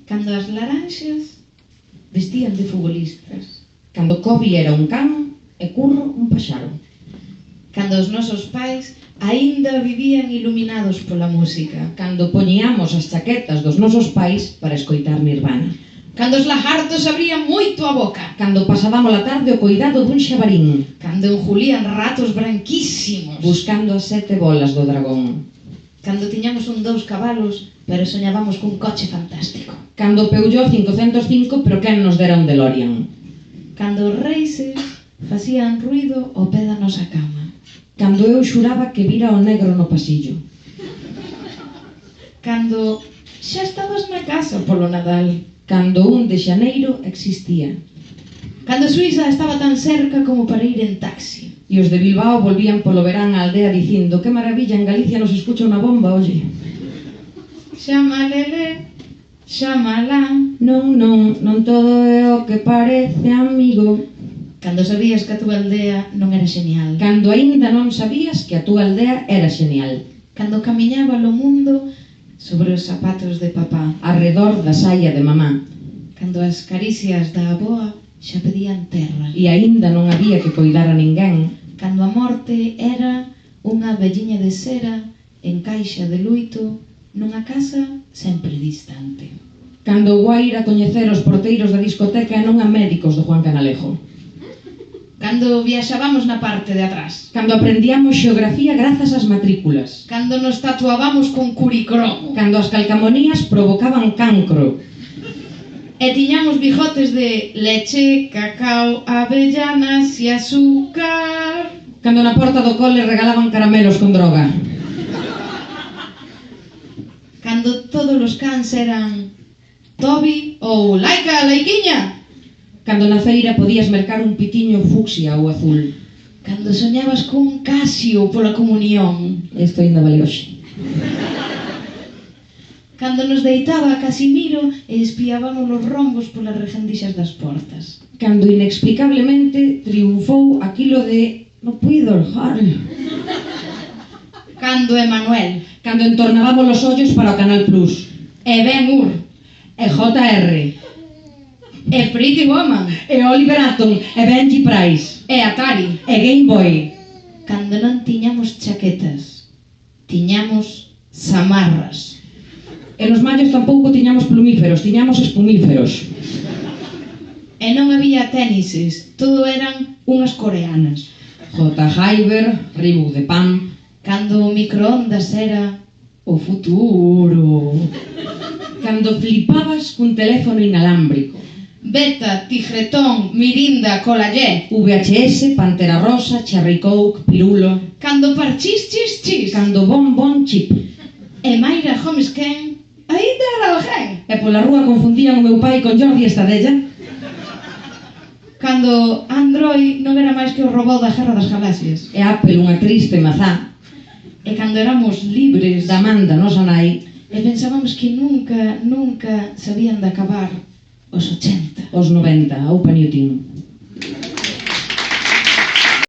Cando as laranxas vestían de futbolistas. Cando Kobe era un can e Curro un paxaro. Cando os nosos pais aínda vivían iluminados pola música. Cando poñíamos as chaquetas dos nosos pais para escoitar Nirvana. Cando os lagartos abrían moito a boca. Cando pasábamos a tarde ao cuidado dun xabarín. Cando enjulían ratos branquísimos. Buscando as 7 bolas do dragón. Cando tiñamos 2 cabalos, pero soñábamos cun coche fantástico. Cando o Peugeot 505, pero quen nos dera un DeLorean. Cando os reises facían ruido ao pé da nosa cama. Cando eu xuraba que vira o negro no pasillo. Cando xa estabas na casa polo Nadal. Cando 1 de xaneiro existía. Cando Suiza estaba tan cerca como para ir en taxi. E os de Bilbao volvían polo verán á aldea dicindo: que maravilla, en Galicia nos escucha unha bomba, oye. Xamalele, xamalán. Non todo é o que parece, amigo. Cando sabías que a túa aldea non era xenial. Cando aínda non sabías que a túa aldea era xenial. Cando camiñaba lo mundo sobre os zapatos de papá. Arredor da saia de mamá. Cando as caricias da aboa xa pedían terra. E aínda non había que coidar a ninguén. Cando a morte era unha velliña de cera en caixa de luito nunha casa sempre distante. Cando o guai ir a coñecer os porteiros da discoteca e non a médicos do Juan Canalejo. Cando viaxábamos na parte de atrás. Cando aprendíamos xeografía grazas ás matrículas. Cando nos tatuábamos con curicromo. Cando as calcamonías provocaban cancro. E tiñamos bigotes de leche, cacao, avellanas e azúcar. Cando na porta do cole regalaban caramelos con droga. Cando todos os cans eran Toby ou Laica, Laiquiña. Cando na feira podías mercar un pitiño fucsia ou azul. Cando soñabas cun Casio pola comunión. Isto ainda vale hoxe. Cando nos deitaba Casimiro e espiábamos os rombos polas regendixas das portas. Cando inexplicablemente triunfou aquilo de "no puido dejar". Cando Emanuel. Cando entornábamos os ollos para o Canal Plus. E Ben-Hur. E JR. E Pretty Woman. E Oliver Atom. E Benji Price. E Atari. E Game Boy. Cando non tiñamos chaquetas, tiñamos zamarras. E nos mallos tampouco tiñamos plumíferos, tiñamos espumíferos. E non había tenises, todo eran unhas coreanas. J. Hyber, Reebok de Pam. Cando o microondas era o futuro. Cando flipabas cun teléfono inalámbrico. Beta, Tigretón, Mirinda, Colallé. VHS, Pantera Rosa, Cherry Coke, Pirulo. Cando parchís, chis, chis. Cando Bon Chip. E Mayra Homesken, aínda era o gen. E pola rúa confundían o meu pai con Jordi Estadella. Cando Android non era máis que o robot da Guerra das Galaxias. E Apple unha triste mazá. E cando éramos libres Da man da nosa nai. e pensábamos que nunca se habían de acabar os 80. Os 90, a Upa Newton.